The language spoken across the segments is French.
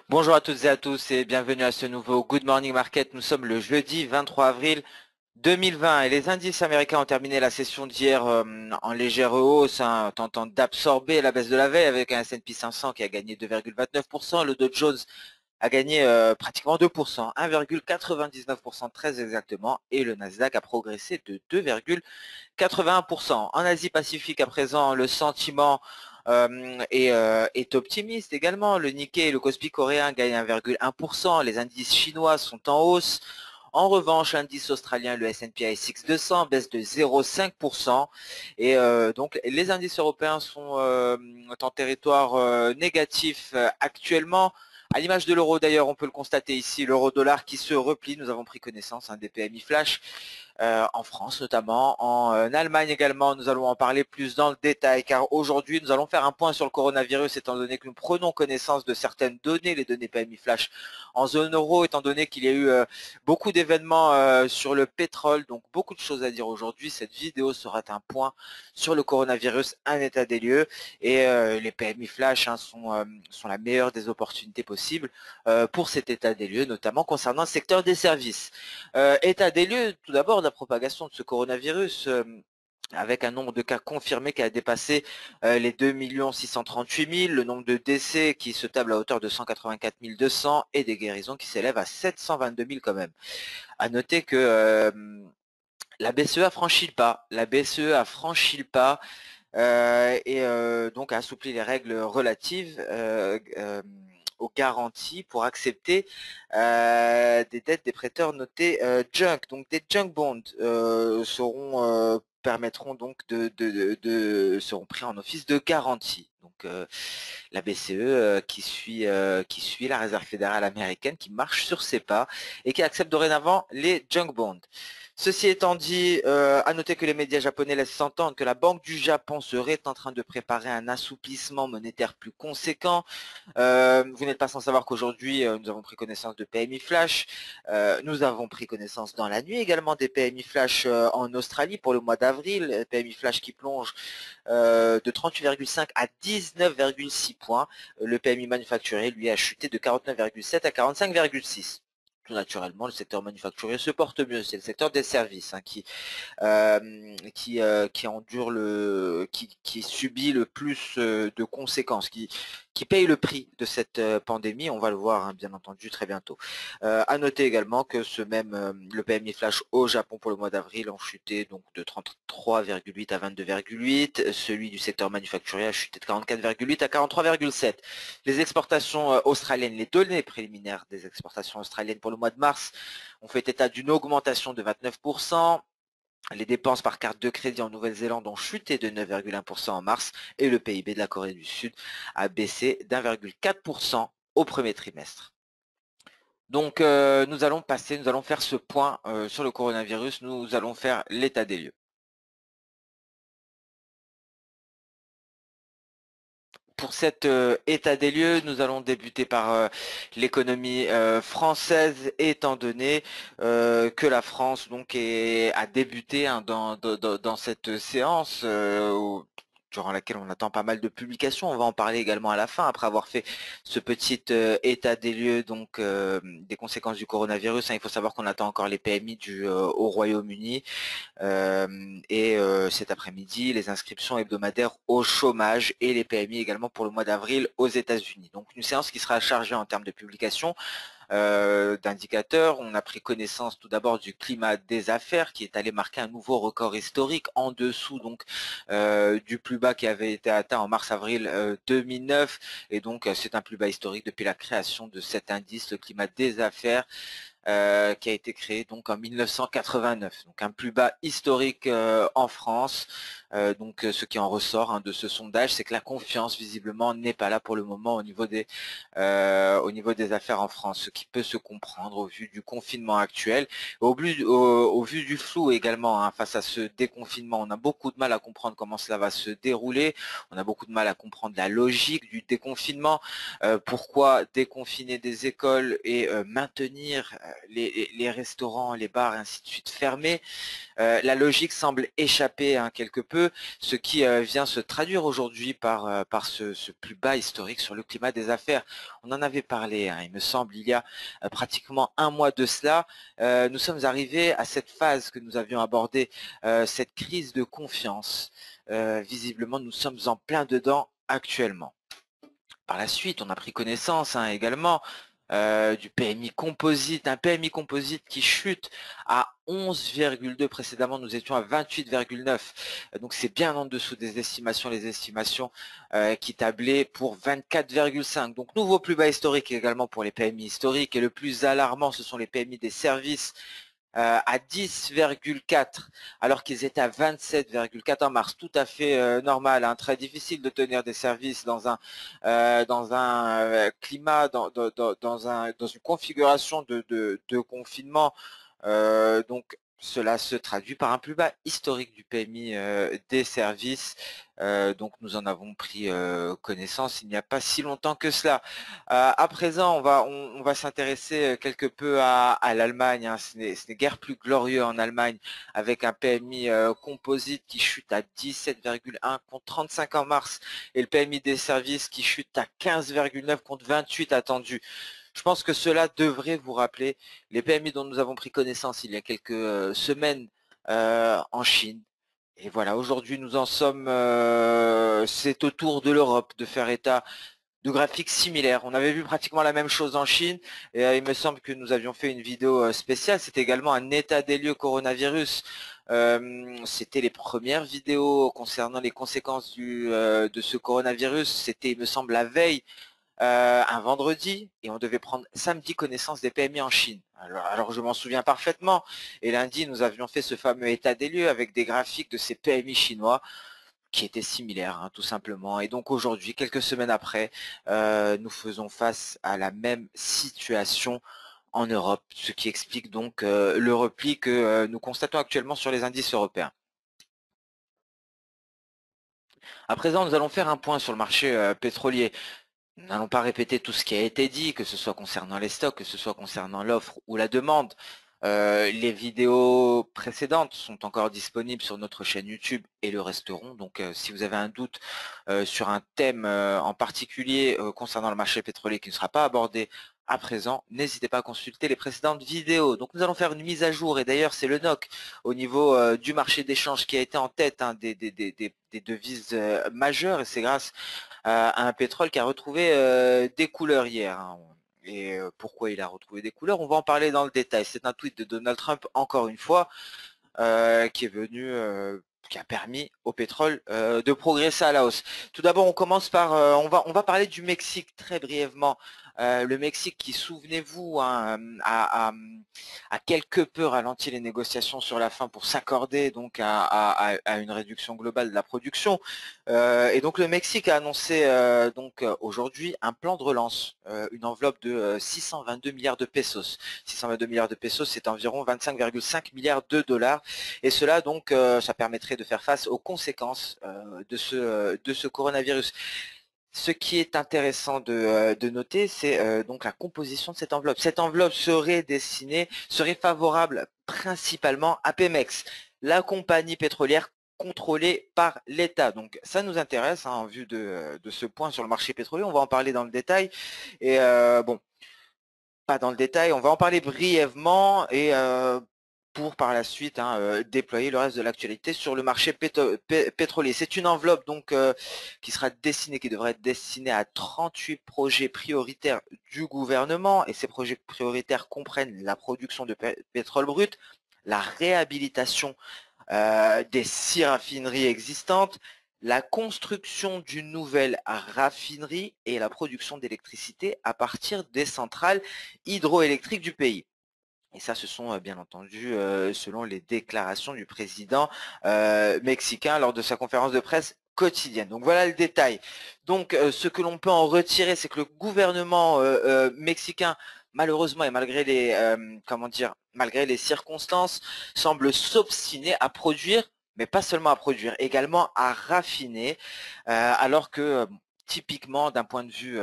Bonjour à toutes et à tous et bienvenue à ce nouveau Good Morning Market. Nous sommes le jeudi 23 avril 2020 et les indices américains ont terminé la session d'hier en légère hausse, tentant d'absorber la baisse de la veille avec un S&P 500 qui a gagné 2,29%, le Dow Jones a gagné pratiquement 2%, 1,99% très exactement, et le Nasdaq a progressé de 2,81%. En Asie-Pacifique, à présent, le sentiment est optimiste également. Le Nikkei et le Kospi coréen gagnent 1,1%. Les indices chinois sont en hausse. En revanche, l'indice australien, le S&P ASX 200, baisse de 0,5%. Et donc, les indices européens sont en territoire négatif actuellement. À l'image de l'euro d'ailleurs, on peut le constater ici, l'euro-dollar qui se replie. Nous avons pris connaissance des PMI flash en France notamment, en Allemagne également. Nous allons en parler plus dans le détail car aujourd'hui nous allons faire un point sur le coronavirus étant donné que nous prenons connaissance de certaines données, les données PMI flash en zone euro, étant donné qu'il y a eu beaucoup d'événements sur le pétrole, donc beaucoup de choses à dire aujourd'hui. Cette vidéo sera un point sur le coronavirus, un état des lieux, et les PMI flash sont la meilleure des opportunités possibles pour cet état des lieux, notamment concernant le secteur des services. État des lieux, tout d'abord, de la propagation de ce coronavirus, avec un nombre de cas confirmés qui a dépassé les 2 638 000, le nombre de décès qui se table à hauteur de 184 200 et des guérisons qui s'élèvent à 722 000 quand même. À noter que la BCE a franchi le pas. La BCE a franchi le pas et donc a assoupli les règles relatives aux garanties pour accepter des dettes des prêteurs notés junk. Donc des junk bonds permettront donc seront pris en office de garantie. Donc la BCE qui suit la Réserve fédérale américaine, qui marche sur ses pas et qui accepte dorénavant les junk bonds. Ceci étant dit, à noter que les médias japonais laissent s'entendre que la Banque du Japon serait en train de préparer un assouplissement monétaire plus conséquent. Vous n'êtes pas sans savoir qu'aujourd'hui, nous avons pris connaissance de PMI flash. Nous avons pris connaissance dans la nuit également des PMI flash en Australie pour le mois d'avril. PMI flash qui plonge de 38,5 à 19,6 points. Le PMI manufacturier, lui, a chuté de 49,7 à 45,6. Tout naturellement, le secteur manufacturier se porte mieux. C'est le secteur des services qui endure qui subit le plus de conséquences, qui paye le prix de cette pandémie. On va le voir bien entendu très bientôt. À noter également que le PMI flash au Japon pour le mois d'avril ont chuté donc de 33,8 à 22,8. Celui du secteur manufacturier a chuté de 44,8 à 43,7. Les exportations australiennes, les données préliminaires des exportations australiennes pour le mois de mars ont fait état d'une augmentation de 29%. Les dépenses par carte de crédit en Nouvelle-Zélande ont chuté de 9,1% en mars et le PIB de la Corée du Sud a baissé d'1,4% au premier trimestre. Donc nous allons faire ce point sur le coronavirus, nous allons faire l'état des lieux. Pour cet état des lieux, nous allons débuter par l'économie française, étant donné que la France donc a débuté dans cette séance durant laquelle on attend pas mal de publications. On va en parler également à la fin, après avoir fait ce petit état des lieux donc des conséquences du coronavirus. Il faut savoir qu'on attend encore les PMI au Royaume-Uni. Cet après-midi, les inscriptions hebdomadaires au chômage et les PMI également pour le mois d'avril aux États-Unis. Donc une séance qui sera chargée en termes de publication d'indicateurs. On a pris connaissance tout d'abord du climat des affaires qui est allé marquer un nouveau record historique en dessous donc du plus bas qui avait été atteint en mars-avril 2009, et donc c'est un plus bas historique depuis la création de cet indice, le climat des affaires, qui a été créé donc en 1989, donc un plus bas historique en France. Ce qui en ressort de ce sondage, c'est que la confiance visiblement n'est pas là pour le moment au niveau des affaires en France, ce qui peut se comprendre au vu du confinement actuel, au vu du flou également face à ce déconfinement. On a beaucoup de mal à comprendre comment cela va se dérouler, on a beaucoup de mal à comprendre la logique du déconfinement, pourquoi déconfiner des écoles et maintenir les restaurants, les bars et ainsi de suite fermés. La logique semble échapper quelque peu, ce qui vient se traduire aujourd'hui par ce plus bas historique sur le climat des affaires. On en avait parlé, il me semble, il y a pratiquement un mois de cela. Nous sommes arrivés à cette phase que nous avions abordée, cette crise de confiance. Visiblement, nous sommes en plein dedans actuellement. Par la suite, on a pris connaissance également du PMI composite, un PMI composite qui chute à 11,2. Précédemment, nous étions à 28,9. Donc c'est bien en dessous des estimations, les estimations qui tablaient pour 24,5. Donc nouveau plus bas historique également pour les PMI historiques. Et le plus alarmant, ce sont les PMI des services à 10,4 alors qu'ils étaient à 27,4 en mars. Tout à fait normal, très difficile de tenir des services dans un climat, dans une configuration de confinement. Donc cela se traduit par un plus bas historique du PMI des services. Donc nous en avons pris connaissance il n'y a pas si longtemps que cela. À présent, on va s'intéresser quelque peu à l'Allemagne. Ce n'est guère plus glorieux en Allemagne, avec un PMI composite qui chute à 17,1 contre 35 en mars, et le PMI des services qui chute à 15,9 contre 28 attendu. Je pense que cela devrait vous rappeler les PMI dont nous avons pris connaissance il y a quelques semaines en Chine. Et voilà, aujourd'hui nous en sommes, c'est au tour de l'Europe de faire état de graphiques similaires. On avait vu pratiquement la même chose en Chine, et il me semble que nous avions fait une vidéo spéciale. C'était également un état des lieux coronavirus. C'était les premières vidéos concernant les conséquences de ce coronavirus. C'était, il me semble, la veille, un vendredi, et on devait prendre samedi connaissance des PMI en Chine. Alors je m'en souviens parfaitement, et lundi nous avions fait ce fameux état des lieux avec des graphiques de ces PMI chinois qui étaient similaires, tout simplement. Et donc aujourd'hui, quelques semaines après, nous faisons face à la même situation en Europe, ce qui explique donc le repli que nous constatons actuellement sur les indices européens. À présent, nous allons faire un point sur le marché pétrolier. Nous n'allons pas répéter tout ce qui a été dit, que ce soit concernant les stocks, que ce soit concernant l'offre ou la demande. Les vidéos précédentes sont encore disponibles sur notre chaîne YouTube et le resteront. Donc si vous avez un doute sur un thème en particulier concernant le marché pétrolier qui ne sera pas abordé à présent, n'hésitez pas à consulter les précédentes vidéos. Donc nous allons faire une mise à jour, et d'ailleurs c'est le NOC au niveau du marché d'échange qui a été en tête des devises majeures, et c'est grâce à un pétrole qui a retrouvé des couleurs hier. Et pourquoi il a retrouvé des couleurs, on va en parler dans le détail. C'est un tweet de Donald Trump, encore une fois, qui est venu, qui a permis au pétrole de progresser à la hausse. Tout d'abord, on commence par, on va parler du Mexique très brièvement. Le Mexique qui, souvenez-vous, a quelque peu ralenti les négociations sur la fin pour s'accorder donc à une réduction globale de la production. Et donc le Mexique a annoncé aujourd'hui un plan de relance, une enveloppe de 622 milliards de pesos. 622 milliards de pesos, c'est environ 25,5 milliards de dollars. Et cela donc, ça permettrait de faire face aux conséquences de ce coronavirus. Ce qui est intéressant de noter, c'est donc la composition de cette enveloppe. Cette enveloppe serait favorable principalement à Pemex, la compagnie pétrolière contrôlée par l'État. Donc ça nous intéresse en vue de ce point sur le marché pétrolier. On va en parler dans le détail. Et bon, pas dans le détail, on va en parler brièvement, et pour par la suite déployer le reste de l'actualité sur le marché pétrolier. C'est une enveloppe donc qui devrait être destinée à 38 projets prioritaires du gouvernement, et ces projets prioritaires comprennent la production de pétrole brut, la réhabilitation des 6 raffineries existantes, la construction d'une nouvelle raffinerie et la production d'électricité à partir des centrales hydroélectriques du pays. Et ça, ce sont bien entendu selon les déclarations du président mexicain lors de sa conférence de presse quotidienne. Donc voilà le détail. Donc ce que l'on peut en retirer, c'est que le gouvernement mexicain, malheureusement et malgré les circonstances, semble s'obstiner à produire, mais pas seulement à produire, également à raffiner, alors que typiquement d'un point de vue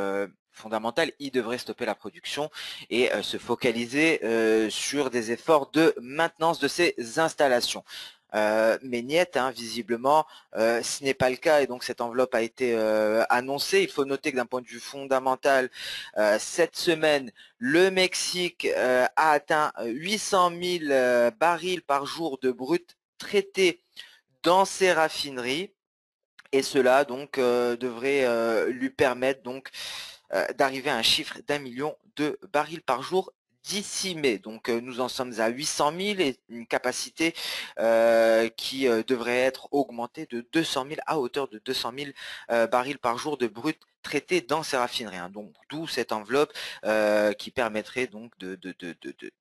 fondamentale, il devrait stopper la production et se focaliser sur des efforts de maintenance de ces installations. Mais niet, hein, visiblement, ce n'est pas le cas et donc cette enveloppe a été annoncée. Il faut noter que d'un point de vue fondamental, cette semaine, le Mexique a atteint 800 000 barils par jour de brut traités dans ses raffineries et cela donc devrait lui permettre donc d'arriver à un chiffre d'1 million de barils par jour d'ici mai. Donc nous en sommes à 800 000 et une capacité qui devrait être augmentée de 200 000 à hauteur de 200 000 barils par jour de brut traités dans ces raffineries. Hein. Donc d'où cette enveloppe qui permettrait donc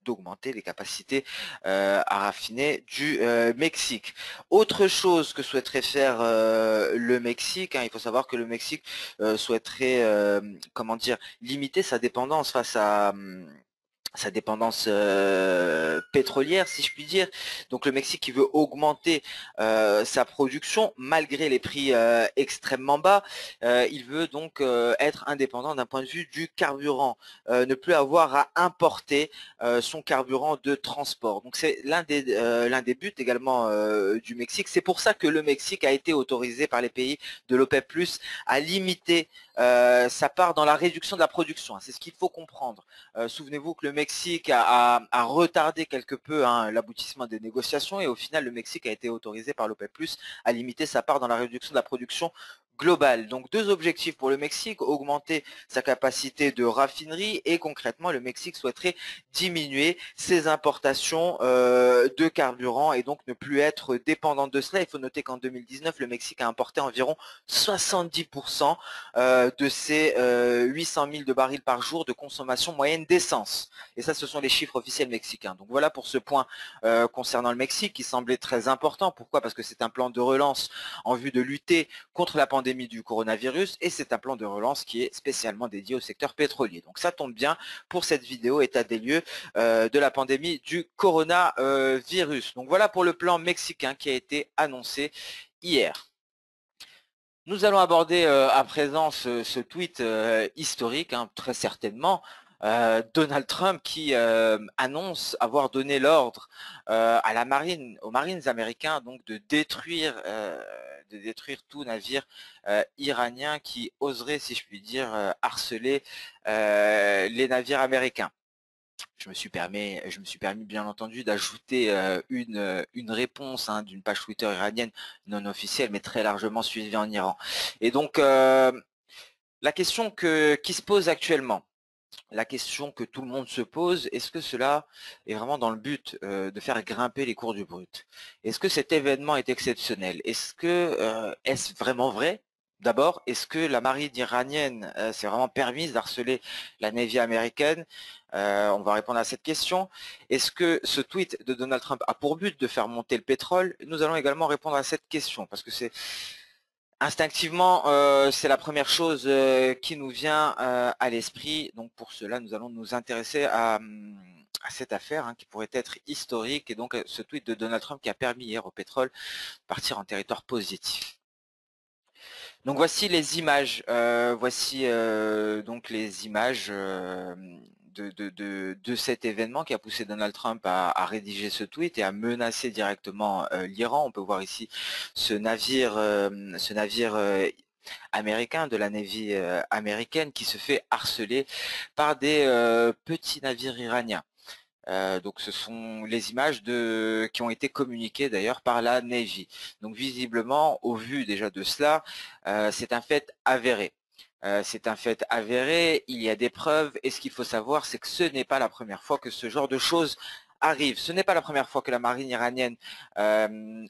d'augmenter les capacités à raffiner du Mexique. Autre chose que souhaiterait faire le Mexique, hein, il faut savoir que le Mexique souhaiterait, comment dire, limiter sa dépendance face à sa dépendance pétrolière, si je puis dire. Donc le Mexique qui veut augmenter sa production malgré les prix extrêmement bas. Il veut donc être indépendant d'un point de vue du carburant, ne plus avoir à importer son carburant de transport. Donc c'est l'un des buts également du Mexique. C'est pour ça que le Mexique a été autorisé par les pays de l'OPEP+, à limiter sa part dans la réduction de la production. C'est ce qu'il faut comprendre. Souvenez-vous que le Mexique a retardé quelque peu hein, l'aboutissement des négociations et au final le Mexique a été autorisé par l'OPEP+, à limiter sa part dans la réduction de la production globale. Donc deux objectifs pour le Mexique, augmenter sa capacité de raffinerie et concrètement le Mexique souhaiterait diminuer ses importations de carburant et donc ne plus être dépendant de cela. Il faut noter qu'en 2019 le Mexique a importé environ 70% de ces 800 000 de barils par jour de consommation moyenne d'essence. Et ça, ce sont les chiffres officiels mexicains. Donc voilà pour ce point concernant le Mexique qui semblait très important. Pourquoi? Parce que c'est un plan de relance en vue de lutter contre la pandémie du coronavirus et c'est un plan de relance qui est spécialement dédié au secteur pétrolier. Donc ça tombe bien pour cette vidéo état des lieux de la pandémie du coronavirus. Donc voilà pour le plan mexicain qui a été annoncé hier. Nous allons aborder à présent ce tweet historique, hein, très certainement. Donald Trump qui annonce avoir donné l'ordre à la marine, aux marines américains donc de détruire tout navire iranien qui oserait, si je puis dire, harceler les navires américains. Je me suis permis bien entendu d'ajouter une réponse hein, d'une page Twitter iranienne non officielle mais très largement suivie en Iran. Et donc la question qui se pose actuellement, la question que tout le monde se pose, est-ce que cela est vraiment dans le but de faire grimper les cours du brut? Est-ce que cet événement est exceptionnel? Est-ce vraiment vrai? D'abord, est-ce que la marine iranienne s'est vraiment permise d'harceler la Navy américaine? On va répondre à cette question. Est-ce que ce tweet de Donald Trump a pour but de faire monter le pétrole? Nous allons également répondre à cette question parce que c'est instinctivement, c'est la première chose qui nous vient à l'esprit. Donc pour cela, nous allons nous intéresser à cette affaire hein, qui pourrait être historique et donc ce tweet de Donald Trump qui a permis hier au pétrole de partir en territoire positif. Donc voici les images, donc les images de cet événement qui a poussé Donald Trump à rédiger ce tweet et à menacer directement l'Iran. On peut voir ici ce navire américain de la Navy américaine qui se fait harceler par des petits navires iraniens. Donc ce sont les images qui ont été communiquées d'ailleurs par la Navy. Donc visiblement, au vu déjà de cela, c'est un fait avéré. C'est un fait avéré, il y a des preuves, et ce qu'il faut savoir, c'est que ce n'est pas la première fois que ce genre de choses arrive. Ce n'est pas la première fois que la marine iranienne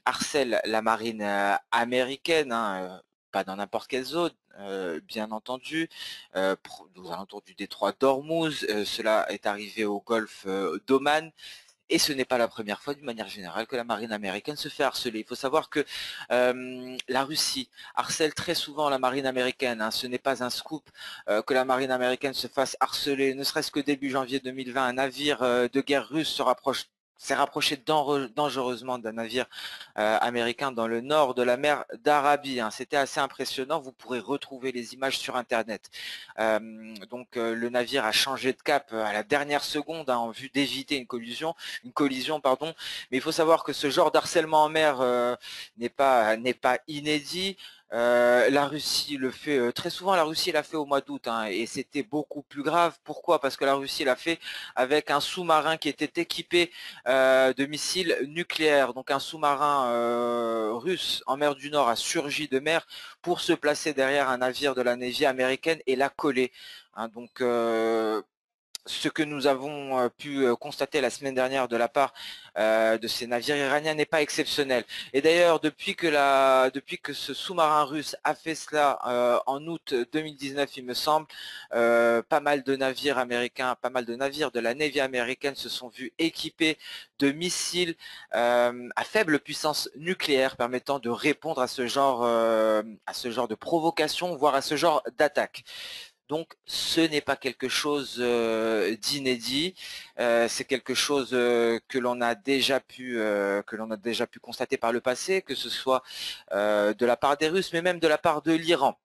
harcèle la marine américaine, hein, pas dans n'importe quelle zone, bien entendu, aux alentours du détroit d'Ormuz, cela est arrivé au golfe d'Oman, et ce n'est pas la première fois, d'une manière générale, que la marine américaine se fait harceler. Il faut savoir que la Russie harcèle très souvent la marine américaine. Hein. Ce n'est pas un scoop que la marine américaine se fasse harceler. Ne serait-ce que début janvier 2020, un navire de guerre russe se rapproche s'est rapproché dangereusement d'un navire américain dans le nord de la mer d'Arabie, hein. C'était assez impressionnant, vous pourrez retrouver les images sur internet. Le navire a changé de cap à la dernière seconde, hein, en vue d'éviter une collision pardon. Mais il faut savoir que ce genre d'harcèlement en mer n'est pas inédit. La Russie le fait très souvent. La Russie l'a fait au mois d'août, hein, et c'était beaucoup plus grave. Pourquoi? Parce que la Russie l'a fait avec un sous-marin qui était équipé de missiles nucléaires. Donc un sous-marin russe en mer du Nord a surgi de mer pour se placer derrière un navire de la Navy américaine et l'a coller, hein. Ce que nous avons pu constater la semaine dernière de la part de ces navires iraniens n'est pas exceptionnel. Et d'ailleurs, depuis que ce sous-marin russe a fait cela en août 2019, il me semble, pas mal de navires américains, pas mal de navires de la Navy américaine se sont vus équipés de missiles à faible puissance nucléaire permettant de répondre à ce genre de provocation, voire à ce genre d'attaque. Donc ce n'est pas quelque chose d'inédit, c'est quelque chose que l'on a déjà pu constater par le passé, que ce soit de la part des Russes, mais même de la part de l'Iran.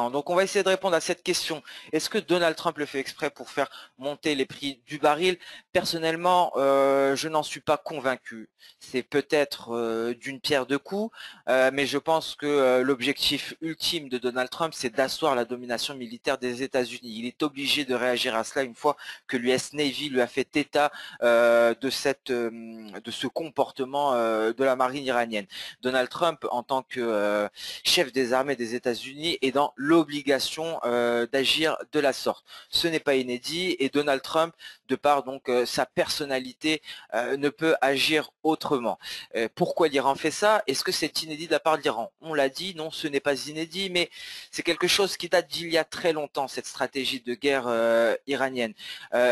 Donc on va essayer de répondre à cette question. Est-ce que Donald Trump le fait exprès pour faire monter les prix du baril? Personnellement, je n'en suis pas convaincu. C'est peut-être d'une pierre deux coups, mais je pense que l'objectif ultime de Donald Trump, c'est d'asseoir la domination militaire des États-Unis. Il est obligé de réagir à cela une fois que l'US Navy lui a fait état de ce comportement de la marine iranienne. Donald Trump, en tant que chef des armées des États-Unis, est dans l'obligation d'agir de la sorte. Ce n'est pas inédit et Donald Trump, de par donc sa personnalité, ne peut agir autrement. Pourquoi l'Iran fait ça? Est-ce que c'est inédit de la part de l'Iran? On l'a dit, non, ce n'est pas inédit, mais c'est quelque chose qui date d'il y a très longtemps, cette stratégie de guerre iranienne.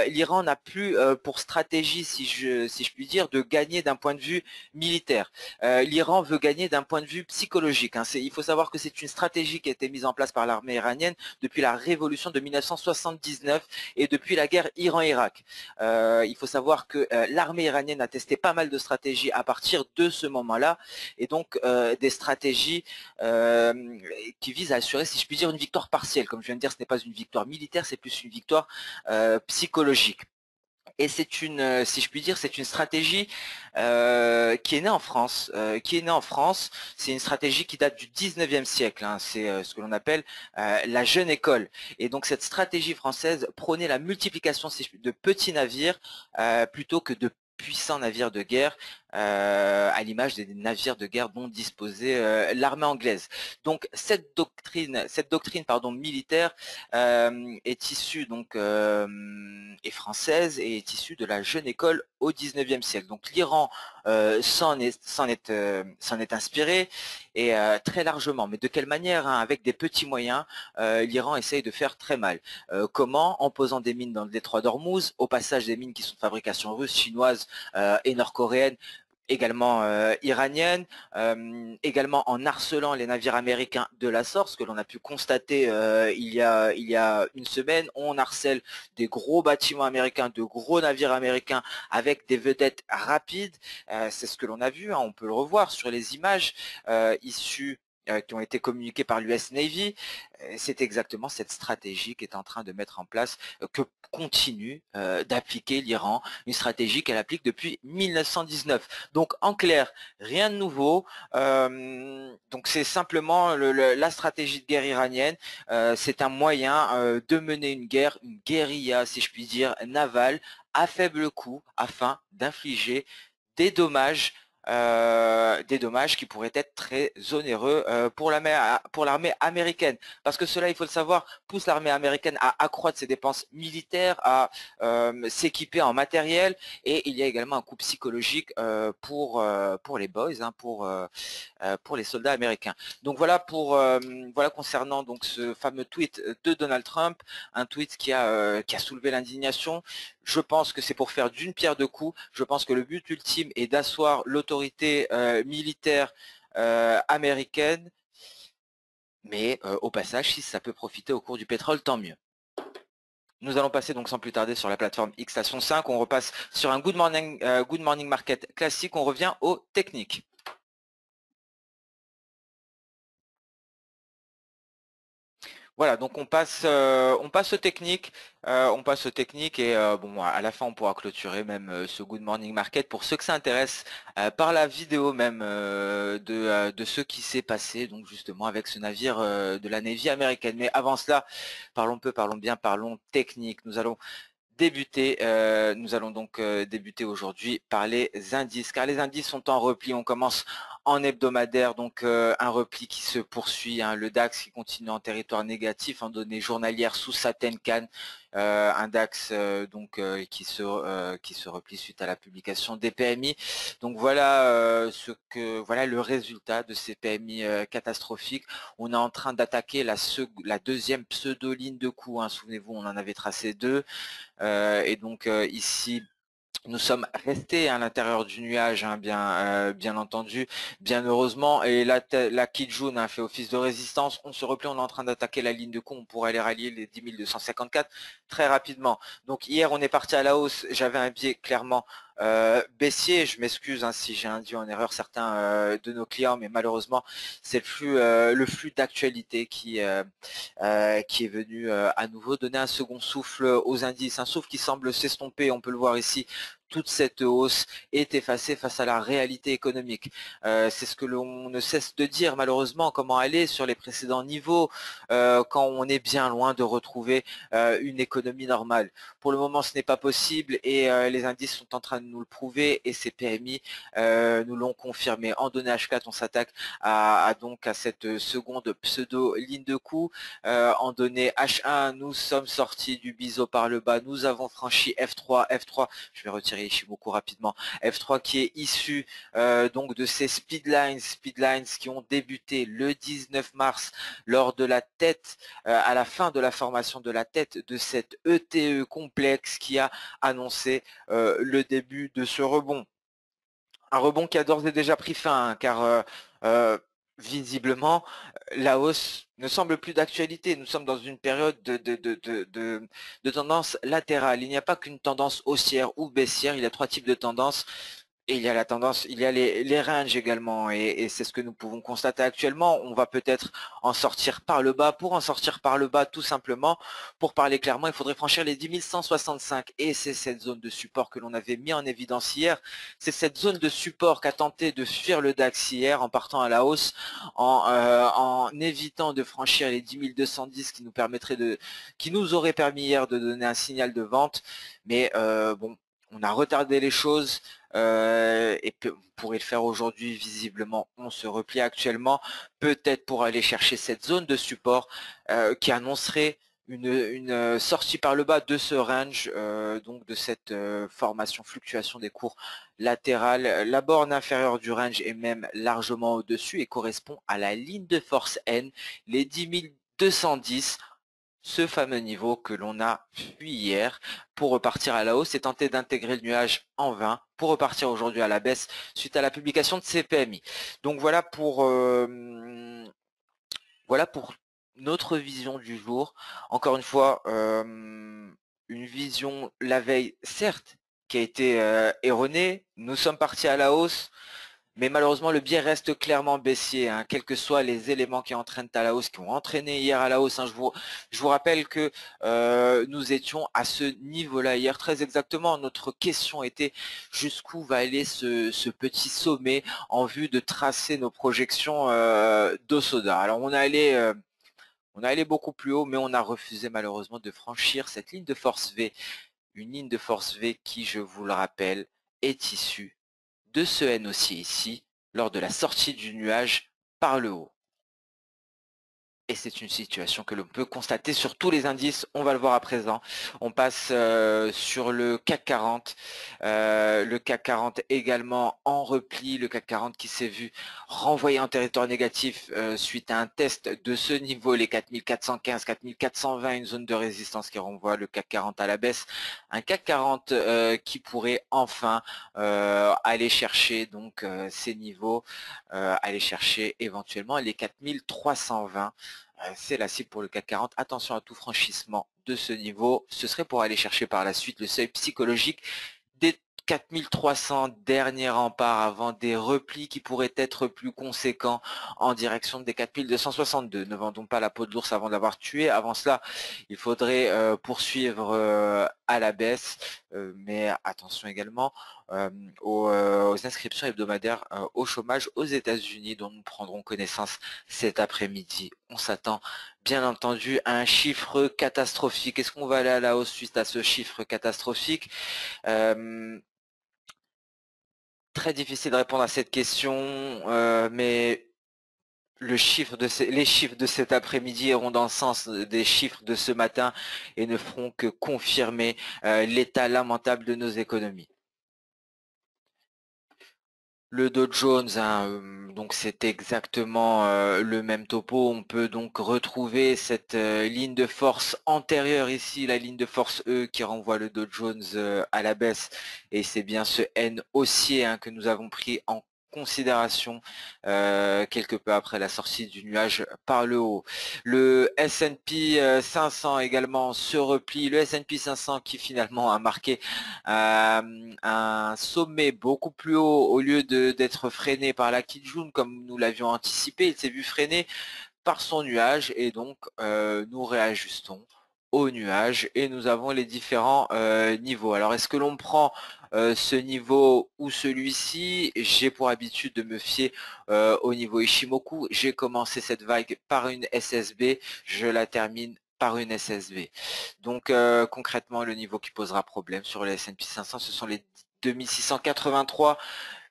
L'Iran n'a plus pour stratégie, si je puis dire, de gagner d'un point de vue militaire. L'Iran veut gagner d'un point de vue psychologique, hein. Il faut savoir que c'est une stratégie qui a été mise en place par l'armée iranienne depuis la révolution de 1979 et depuis la guerre Iran-Irak. Il faut savoir que l'armée iranienne a testé pas mal de stratégies à partir de ce moment-là, et donc des stratégies qui visent à assurer, si je puis dire, une victoire partielle. Comme je viens de dire, ce n'est pas une victoire militaire, c'est plus une victoire psychologique. Et c'est si je puis dire, c'est une stratégie qui est née en France. C'est une stratégie qui date du 19e siècle, hein. C'est ce que l'on appelle la jeune école. Et donc cette stratégie française prônait la multiplication de petits navires plutôt que de puissants navires de guerre, à l'image des navires de guerre dont disposait l'armée anglaise. Donc cette doctrine pardon, militaire est issue est française et est issue de la jeune école au 19e siècle. Donc l'Iran s'en est inspiré, et très largement. Mais de quelle manière, hein? Avec des petits moyens, l'Iran essaye de faire très mal. Comment? En posant des mines dans le détroit d'Ormuz, au passage des mines qui sont de fabrication russe, chinoise et nord-coréenne, également iranienne, également en harcelant les navires américains de la sorte, ce que l'on a pu constater il y a une semaine. On harcèle des gros bâtiments américains, de gros navires américains avec des vedettes rapides. C'est ce que l'on a vu, hein, on peut le revoir sur les images issues qui ont été communiquées par l'US Navy. C'est exactement cette stratégie qui est en train de mettre en place, que continue d'appliquer l'Iran, une stratégie qu'elle applique depuis 1919. Donc en clair, rien de nouveau. Donc c'est simplement la stratégie de guerre iranienne. C'est un moyen de mener une guérilla, si je puis dire, navale, à faible coût, afin d'infliger des dommages qui pourraient être très onéreux pour l'armée américaine. Parce que cela, il faut le savoir, pousse l'armée américaine à accroître ses dépenses militaires, à s'équiper en matériel, et il y a également un coût psychologique pour les boys, hein, pour les soldats américains. Donc voilà concernant donc ce fameux tweet de Donald Trump, un tweet qui a soulevé l'indignation. Je pense que c'est pour faire d'une pierre deux coups. Je pense que le but ultime est d'asseoir l'autorité militaire américaine, mais au passage, si ça peut profiter au cours du pétrole, tant mieux. Nous allons passer donc sans plus tarder sur la plateforme X Station 5. On repasse sur un Good Morning Market classique. On revient aux techniques. Voilà, donc on passe aux techniques, et bon, à la fin on pourra clôturer même ce Good Morning Market pour ceux que ça intéresse par la vidéo même de ce qui s'est passé donc justement avec ce navire de la Navy américaine. Mais avant cela, parlons peu, parlons bien, parlons technique. Nous allons donc débuter aujourd'hui par les indices, car les indices sont en repli. On commence en hebdomadaire, donc un repli qui se poursuit, hein, le DAX qui continue en territoire négatif en données journalières sous sa Tenkan, un DAX qui se replie suite à la publication des PMI. Donc voilà voilà le résultat de ces PMI catastrophiques. On est en train d'attaquer la deuxième pseudo-ligne de coup, hein. Souvenez-vous, on en avait tracé deux. Et donc ici, nous sommes restés à l'intérieur du nuage, hein, bien entendu, bien heureusement. Et la Kijun a fait office de résistance. On se replie, on est en train d'attaquer la ligne de coup. On pourrait aller rallier les 10 254 très rapidement. Donc hier, on est parti à la hausse. J'avais un biais clairement baissier. Je m'excuse hein, si j'ai induit en erreur certains de nos clients, mais malheureusement, c'est le flux d'actualité qui est venu à nouveau donner un second souffle aux indices. Un souffle qui semble s'estomper, on peut le voir ici. Toute cette hausse est effacée face à la réalité économique. C'est ce que l'on ne cesse de dire malheureusement, comment aller sur les précédents niveaux quand on est bien loin de retrouver une économie normale. Pour le moment, ce n'est pas possible et les indices sont en train de nous le prouver et ces PMI nous l'ont confirmé. En données H4, on s'attaque donc à cette seconde pseudo-ligne de coup. En données H1, nous sommes sortis du biseau par le bas, nous avons franchi F3, je vais retirer Ishimoku rapidement, F3 qui est issu donc de ces speedlines qui ont débuté le 19 mars lors de la tête, à la fin de la formation de la tête de cette ETE complexe qui a annoncé le début de ce rebond. Un rebond qui a d'ores et déjà pris fin, hein, car visiblement, la hausse ne semble plus d'actualité. Nous sommes dans une période de tendance latérale. Il n'y a pas qu'une tendance haussière ou baissière, il y a trois types de tendances. Et il y a la tendance, il y a les ranges également, et c'est ce que nous pouvons constater actuellement. On va peut-être en sortir par le bas. Pour en sortir par le bas, tout simplement, pour parler clairement, il faudrait franchir les 10 165, et c'est cette zone de support que l'on avait mis en évidence hier. C'est cette zone de support qu'a tenté de fuir le DAX hier en partant à la hausse, en évitant de franchir les 10 210 qui nous aurait permis hier de donner un signal de vente. Mais bon, on a retardé les choses. Et on pourrait le faire aujourd'hui, visiblement on se replie actuellement, peut-être pour aller chercher cette zone de support qui annoncerait une sortie par le bas de ce range, donc de cette formation fluctuation des cours latérales. La borne inférieure du range est même largement au-dessus et correspond à la ligne de force N, les 10 210, ce fameux niveau que l'on a fui hier pour repartir à la hausse et tenter d'intégrer le nuage en vain pour repartir aujourd'hui à la baisse suite à la publication de ces PMI. Donc voilà pour notre vision du jour. Encore une fois, une vision la veille, certes, qui a été erronée. Nous sommes partis à la hausse. Mais malheureusement, le biais reste clairement baissier, hein, quels que soient les éléments qui entraînent à la hausse, qui ont entraîné hier à la hausse. Hein. Je vous rappelle que nous étions à ce niveau-là hier, très exactement. Notre question était jusqu'où va aller ce petit sommet en vue de tracer nos projections d'Osoda. Alors on a allé beaucoup plus haut, mais on a refusé malheureusement de franchir cette ligne de force V. Une ligne de force V qui, je vous le rappelle, est issue de ce N aussi ici, lors de la sortie du nuage par le haut. Et c'est une situation que l'on peut constater sur tous les indices, on va le voir à présent. On passe sur le CAC 40, le CAC 40 également en repli, le CAC 40 qui s'est vu renvoyer en territoire négatif suite à un test de ce niveau, les 4415, 4420, une zone de résistance qui renvoie le CAC 40 à la baisse. Un CAC 40 qui pourrait enfin aller chercher donc ces niveaux, aller chercher éventuellement les 4320. c'est la cible pour le CAC 40. Attention à tout franchissement de ce niveau. Ce serait pour aller chercher par la suite le seuil psychologique des 4300, dernier rempart avant des replis qui pourraient être plus conséquents en direction des 4262. Ne vendons pas la peau de l'ours avant d'avoir tué. Avant cela, il faudrait poursuivre à la baisse, mais attention également aux inscriptions hebdomadaires au chômage aux États-Unis dont nous prendrons connaissance cet après-midi. On s'attend bien entendu à un chiffre catastrophique. Est-ce qu'on va aller à la hausse suite à ce chiffre catastrophique? Très difficile de répondre à cette question, mais les chiffres de cet après-midi iront dans le sens des chiffres de ce matin et ne feront que confirmer l'état lamentable de nos économies. Le Dow Jones, hein, donc c'est exactement le même topo. On peut donc retrouver cette ligne de force antérieure ici, la ligne de force E qui renvoie le Dow Jones à la baisse. Et c'est bien ce N haussier hein, que nous avons pris en considération quelque peu après la sortie du nuage par le haut. Le S&P 500 également se replie. Le S&P 500 qui finalement a marqué un sommet beaucoup plus haut au lieu d'être freiné par la Kijun comme nous l'avions anticipé. Il s'est vu freiné par son nuage et donc nous réajustons au nuage et nous avons les différents niveaux. Alors est-ce que l'on prend ce niveau ou celui-ci? J'ai pour habitude de me fier au niveau Ishimoku. J'ai commencé cette vague par une SSB, je la termine par une SSB. Donc concrètement le niveau qui posera problème sur le S&P 500 ce sont les 2683.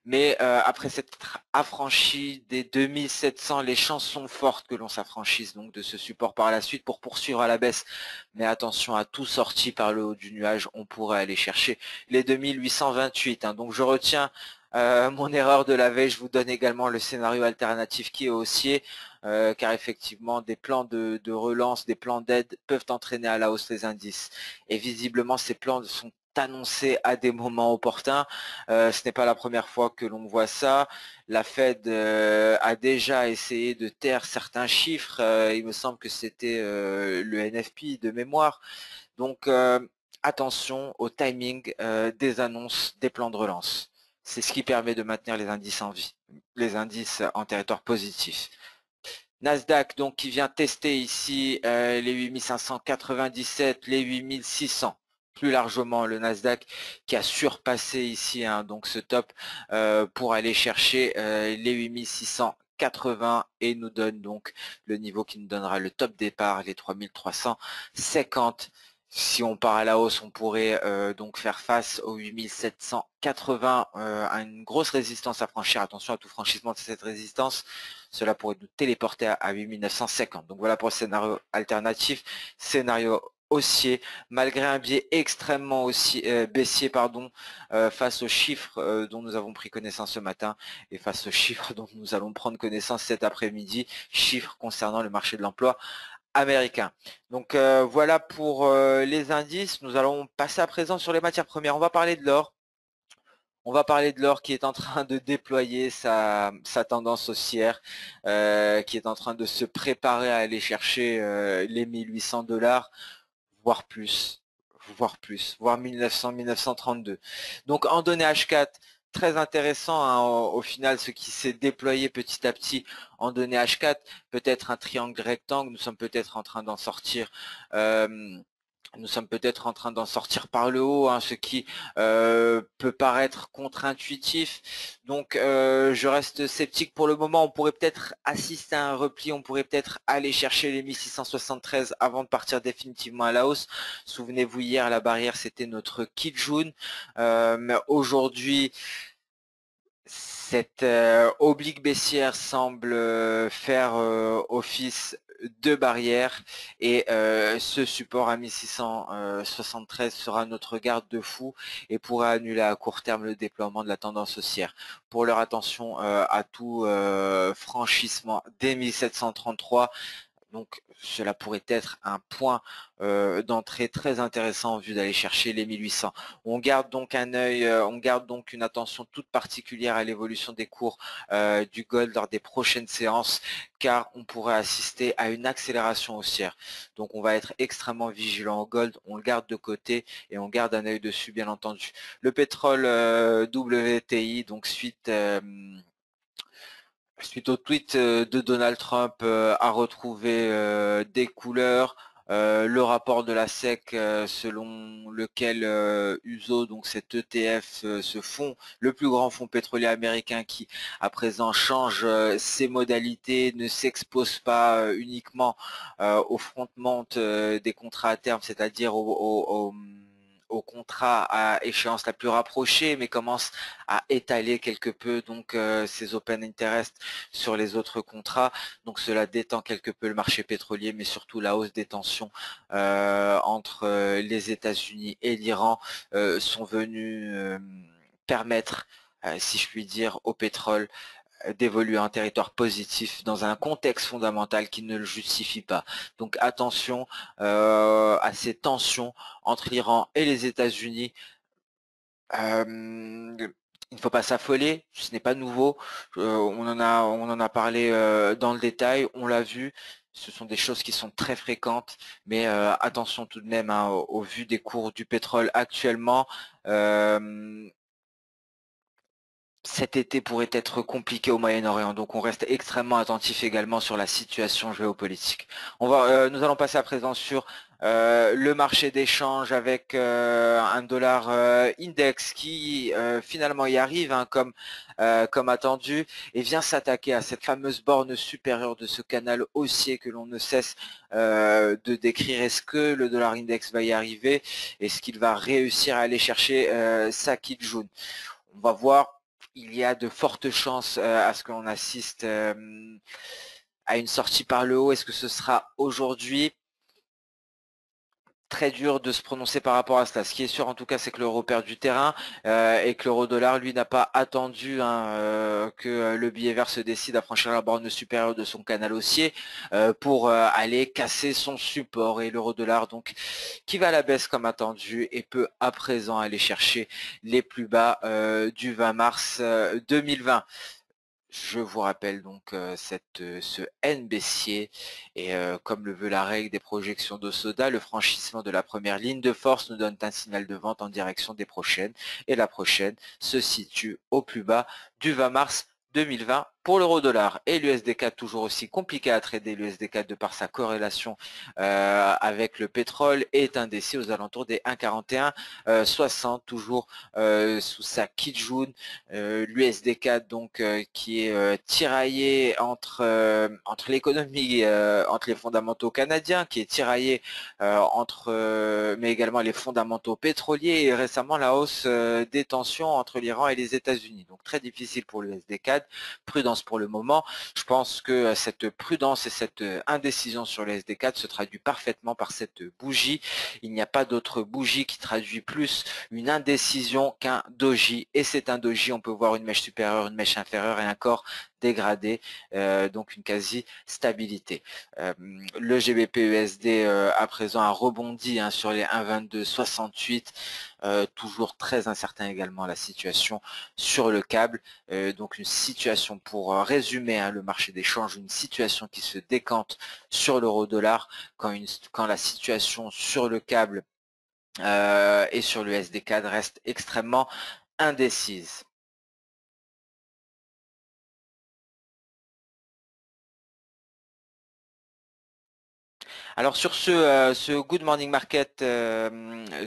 Mais après s'être affranchi des 2700, les chances sont fortes que l'on s'affranchisse donc de ce support par la suite pour poursuivre à la baisse. Mais attention à tout sorti par le haut du nuage, on pourrait aller chercher les 2828. Hein. Donc je retiens mon erreur de la veille, je vous donne également le scénario alternatif qui est haussier, car effectivement des plans de relance, des plans d'aide peuvent entraîner à la hausse les indices. Et visiblement ces plans sont annoncés à des moments opportuns. Ce n'est pas la première fois que l'on voit ça. La Fed a déjà essayé de taire certains chiffres. Il me semble que c'était le NFP de mémoire. Donc attention au timing des annonces des plans de relance. C'est ce qui permet de maintenir les indices en vie, les indices en territoire positif. Nasdaq donc qui vient tester ici les 8597, les 8600. Plus largement le Nasdaq qui a surpassé ici hein, donc ce top pour aller chercher les 8680 et nous donne donc le niveau qui nous donnera le top départ, les 3350. Si on part à la hausse, on pourrait donc faire face aux 8780, à une grosse résistance à franchir. Attention à tout franchissement de cette résistance. Cela pourrait nous téléporter à 8950. Donc voilà pour le scénario alternatif. Scénario haussier, malgré un biais extrêmement baissier face aux chiffres dont nous avons pris connaissance ce matin et face aux chiffres dont nous allons prendre connaissance cet après-midi, chiffres concernant le marché de l'emploi américain. Donc voilà pour les indices. Nous allons passer à présent sur les matières premières. On va parler de l'or. On va parler de l'or qui est en train de déployer sa tendance haussière, qui est en train de se préparer à aller chercher les 1800 $, voire 1900, 1932. Donc en données H4, très intéressant hein, au final ce qui s'est déployé petit à petit en données H4, peut-être un triangle rectangle, nous sommes peut-être en train d'en sortir. Nous sommes peut-être en train d'en sortir par le haut, hein, ce qui peut paraître contre-intuitif. Donc je reste sceptique pour le moment. On pourrait peut-être assister à un repli, on pourrait peut-être aller chercher les 1673 avant de partir définitivement à la hausse. Souvenez-vous, hier, la barrière, c'était notre Kijun. Mais aujourd'hui, cette oblique baissière semble faire office de barrière et ce support à 1673 sera notre garde-fou et pourra annuler à court terme le déploiement de la tendance haussière. Pour leur attention à tout franchissement des 1733, Donc cela pourrait être un point d'entrée très intéressant en vue d'aller chercher les 1800. On garde donc un œil, on garde donc une attention toute particulière à l'évolution des cours du gold lors des prochaines séances, car on pourrait assister à une accélération haussière. Donc on va être extrêmement vigilant au gold, on le garde de côté et on garde un œil dessus bien entendu. Le pétrole WTI, donc suite au tweet de Donald Trump a retrouvé des couleurs, le rapport de la SEC selon lequel USO, donc cet ETF, le plus grand fonds pétrolier américain qui à présent change ses modalités, ne s'expose pas uniquement au front-monte des contrats à terme, c'est-à-dire au contrat à échéance la plus rapprochée, mais commence à étaler quelque peu donc ses open interest sur les autres contrats. Donc cela détend quelque peu le marché pétrolier, mais surtout la hausse des tensions entre les États-Unis et l'Iran sont venus permettre, si je puis dire, au pétrole d'évoluer en territoire positif dans un contexte fondamental qui ne le justifie pas. Donc attention à ces tensions entre l'Iran et les États-Unis. Il ne faut pas s'affoler, ce n'est pas nouveau. On en a parlé dans le détail, on l'a vu. Ce sont des choses qui sont très fréquentes, mais attention tout de même hein, au vu des cours du pétrole actuellement. Cet été pourrait être compliqué au Moyen-Orient, donc on reste extrêmement attentif également sur la situation géopolitique. Nous allons passer à présent sur le marché d'échange avec un dollar index qui finalement y arrive hein, comme attendu et vient s'attaquer à cette fameuse borne supérieure de ce canal haussier que l'on ne cesse de décrire. Est-ce que le dollar index va y arriver? Est-ce qu'il va réussir à aller chercher sa Kijun? On va voir. Il y a de fortes chances à ce qu'on assiste à une sortie par le haut. Est-ce que ce sera aujourd'hui? Très dur de se prononcer par rapport à cela. Ce qui est sûr en tout cas, c'est que l'euro perd du terrain et que l'euro-dollar, lui, n'a pas attendu hein, que le billet vert se décide à franchir la borne supérieure de son canal haussier pour aller casser son support. Et l'euro-dollar, donc, qui va à la baisse comme attendu et peut à présent aller chercher les plus bas du 20 mars 2020. Je vous rappelle donc ce N baissier et comme le veut la règle des projections de Soda, le franchissement de la première ligne de force nous donne un signal de vente en direction des prochaines et la prochaine se situe au plus bas du 20 mars 2020 pour l'euro-dollar. Et l'USD4 toujours aussi compliqué à trader, l'USD4 de par sa corrélation avec le pétrole est indécis aux alentours des 1,4160 toujours sous sa Kijun. L'USD4 donc qui est tiraillé entre l'économie, entre les fondamentaux canadiens, qui est tiraillé mais également les fondamentaux pétroliers et récemment la hausse des tensions entre l'Iran et les États-Unis. Donc très difficile pour l'USD4, prudence pour le moment. Je pense que cette prudence et cette indécision sur l'USD4 se traduit parfaitement par cette bougie. Il n'y a pas d'autre bougie qui traduit plus une indécision qu'un doji et c'est un doji, on peut voir une mèche supérieure, une mèche inférieure et un corps dégradé, donc une quasi stabilité. Le GBP USD à présent a rebondi hein, sur les 1,2268, toujours très incertain également la situation sur le câble, donc une situation pour résumer hein, le marché des changes, une situation qui se décante sur l'euro-dollar quand la situation sur le câble et sur le SD4 reste extrêmement indécise. Alors sur ce Good Morning Market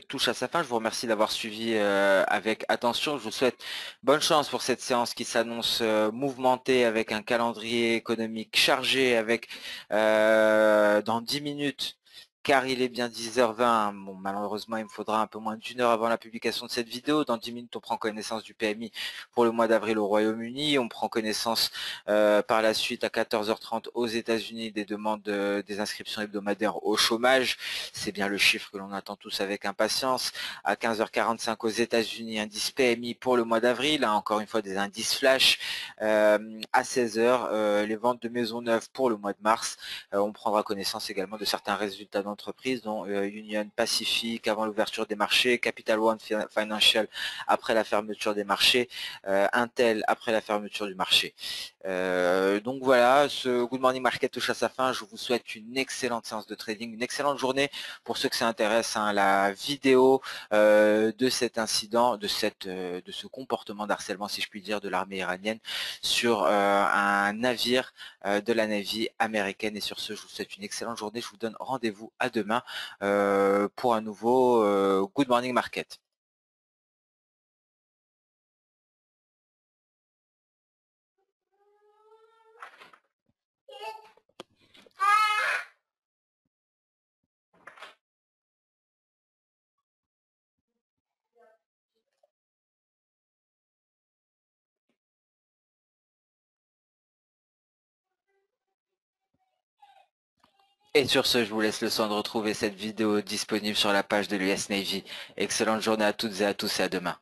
touche à sa fin. Je vous remercie d'avoir suivi avec attention. Je vous souhaite bonne chance pour cette séance qui s'annonce mouvementée avec un calendrier économique chargé avec dans 10 minutes car il est bien 10h20. Bon, malheureusement, il me faudra un peu moins d'une heure avant la publication de cette vidéo. Dans 10 minutes, on prend connaissance du PMI pour le mois d'avril au Royaume-Uni. On prend connaissance par la suite à 14h30 aux États-Unis des demandes des inscriptions hebdomadaires au chômage. C'est bien le chiffre que l'on attend tous avec impatience. À 15h45 aux États-Unis, indice PMI pour le mois d'avril. Encore une fois, des indices flash. À 16h, les ventes de maisons neuves pour le mois de mars. On prendra connaissance également de certains résultats d'entreprise, dont Union Pacific avant l'ouverture des marchés, Capital One Financial après la fermeture des marchés, Intel après la fermeture du marché. Donc voilà, ce Good Morning Market touche à sa fin. Je vous souhaite une excellente séance de trading, une excellente journée. Pour ceux que ça intéresse, hein, la vidéo de cet incident, de ce comportement d'harcèlement, si je puis dire, de l'armée iranienne sur un navire de la Navy américaine. Et sur ce, je vous souhaite une excellente journée. Je vous donne rendez-vous à demain pour un nouveau Good Morning Market. Et sur ce, je vous laisse le soin de retrouver cette vidéo disponible sur la page de l'US Navy. Excellente journée à toutes et à tous et à demain.